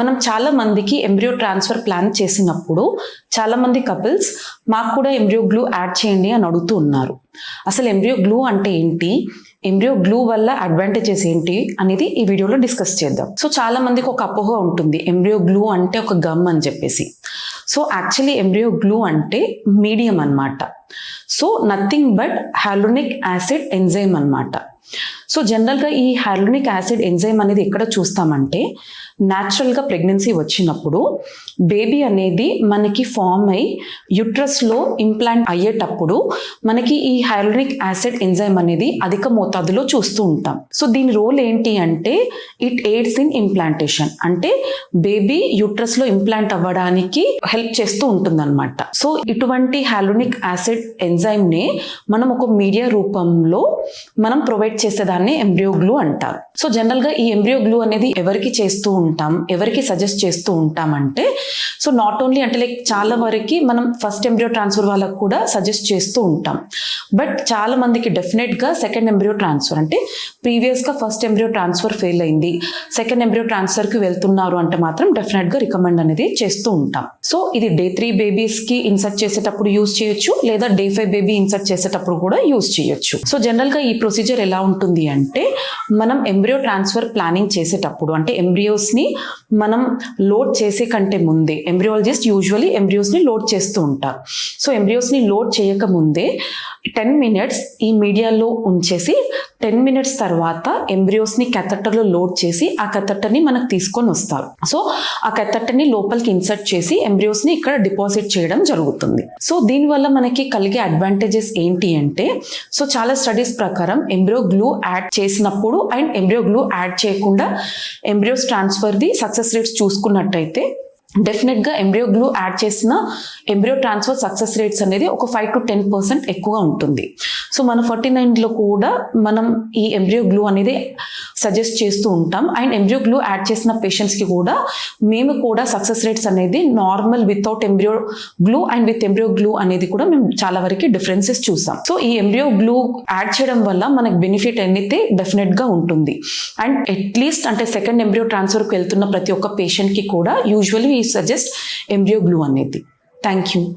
మనం చాలా మందికి ఎంబ్రియో ట్రాన్స్ఫర్ ప్లాన్ చేసినప్పుడు చాలా మంది కపుల్స్ మాకు కూడా ఎంబ్రియో గ్లూ యాడ్ చేయండి అని అడుగుతూ ఉన్నారు. అసలు ఎంబ్రియో గ్లూ అంటే ఏంటి, ఎంబ్రియో గ్లూ వల్ల అడ్వాంటేజెస్ ఏంటి అనేది ఈ వీడియోలో డిస్కస్ చేద్దాం. సో చాలా మందికి ఒక అపోహ ఉంటుంది, ఎంబ్రియో గ్లూ అంటే ఒక గమ్ అని చెప్పేసి. సో యాక్చువల్లీ ఎంబ్రియో గ్లూ అంటే మీడియం అన్నమాట. So nothing but హైలోనిక్ acid enzyme అన్నమాట. సో జనరల్గా ఈ హైలోనిక్ యాసిడ్ ఎంజైమ్ అనేది ఎక్కడ చూస్తామంటే, న్యాచురల్గా ప్రెగ్నెన్సీ వచ్చినప్పుడు బేబీ అనేది మనకి ఫామ్ అయి యుట్రస్లో ఇంప్లాంట్ అయ్యేటప్పుడు మనకి ఈ హైలోనిక్ యాసిడ్ ఎంజైమ్ అనేది అధిక మోతాదులో చూస్తూ ఉంటాం. సో దీని రోల్ ఏంటి అంటే, ఇట్ ఎయిడ్స్ ఇన్ ఇంప్లాంటేషన్, అంటే బేబీ యుట్రస్లో ఇంప్లాంట్ అవ్వడానికి హెల్ప్ చేస్తూ ఉంటుందన్నమాట. సో ఇటువంటి హైలోనిక్ యాసిడ్ ఎంజైమ్ని మనం ఒక మీడియా రూపంలో మనం ప్రొవైడ్ చేసేదాన్ని ఎంబ్రియో గ్లూ అంటారు. సో జనరల్గా ఈ ఎంబ్రియో గ్లూ అనేది ఎవరికి చేస్తూ ఉంటాం, ఎవరికి సజెస్ట్ చేస్తూ ఉంటాం అంటే, సో నాట్ ఓన్లీ అంటే లైక్ చాలా వరకు మనం ఫస్ట్ ఎంబ్రియో ట్రాన్స్ఫర్ వాళ్ళకు కూడా సజెస్ట్ చేస్తూ ఉంటాం. బట్ చాలా మందికి డెఫినెట్గా సెకండ్ ఎంబ్రియో ట్రాన్స్ఫర్ అంటే ప్రీవియస్గా ఫస్ట్ ఎంబ్రియో ట్రాన్స్ఫర్ ఫెయిల్ అయింది, సెకండ్ ఎంబ్రియో ట్రాన్స్ఫర్కి వెళ్తున్నారు అంటే మాత్రం డెఫినెట్గా రికమెండ్ అనేది చేస్తూ ఉంటాం. సో ఇది డే 3 బేబీస్కి ఇన్సర్ట్ చేసేటప్పుడు యూజ్ చేయొచ్చు, లేదా డే 5 బేబీ ఇన్సర్ట్ చేసేటప్పుడు కూడా యూజ్ చేయొచ్చు. సో జనరల్గా ఈ ప్రొసీజర్ ఎలా ఉంటుంది అంటే, మనం ఎంబ్రియో ట్రాన్స్ఫర్ ప్లానింగ్ చేసేటప్పుడు అంటే ఎంబ్రియోస్ని మనం లోడ్ చేసే కంటే ముందే, ఎంబ్రియాలజిస్ట్ యూజువల్లీ ఎంబ్రియోస్ని లోడ్ చేస్తూ ఉంటారు. సో ఎంబ్రియోస్ని లోడ్ చేయక ముందే 10 minutes ఈ మీడియాలో ఉంచేసి 10 minutes తర్వాత ఎంబ్రియోస్ని క్యాథెటర్లో లోడ్ చేసి ఆ క్యాథెటర్ని మనకు తీసుకొని వస్తారు. సో ఆ క్యాథెటర్ని లోపలికి ఇన్సర్ట్ చేసి ఎంబ్రియోస్ని ఇక్కడ డిపాజిట్ చేయడం జరుగుతుంది. సో దీనివల్ల మనకి కలిగే అడ్వాంటేజెస్ ఏంటి అంటే, సో చాలా స్టడీస్ ప్రకారం ఎంబ్రియో గ్లూ యాడ్ చేసినప్పుడు అండ్ ఎంబ్రియో గ్లూ యాడ్ చేయకుండా ఎంబ్రియోస్ ట్రాన్స్ఫర్ది సక్సెస్ రేట్స్ చూసుకున్నట్టయితే డెఫినెట్గా ఎంబ్రియో గ్లూ యాడ్ చేసిన ఎంబ్రియో ట్రాన్స్ఫర్ సక్సెస్ రేట్స్ అనేది ఒక 5 to 10% ఎక్కువగా ఉంటుంది. సో మన 49లో కూడా మనం ఈ ఎంబ్రియో గ్లూ అనేది సజెస్ట్ చేస్తూ ఉంటాం. అండ్ ఎంబ్రియో గ్లూ యాడ్ చేసిన పేషెంట్స్కి కూడా మేము కూడా సక్సెస్ రేట్స్ అనేది normal without embryo glue and with embryo glue అనేది కూడా మేము చాలా వరకు డిఫరెన్సెస్ చూసాం. సో ఈ ఎంబ్రియో గ్లూ యాడ్ చేయడం వల్ల మనకు బెనిఫిట్ అనేది డెఫినెట్గా ఉంటుంది. అండ్ అట్లీస్ట్ అంటే సెకండ్ ఎంబ్రియో ట్రాన్స్ఫర్కి వెళ్తున్న ప్రతి ఒక్క పేషెంట్కి కూడా యూజువల్లీ సజెస్ట్ ఎంబ్రియో గ్లూ అనేది. Thank you.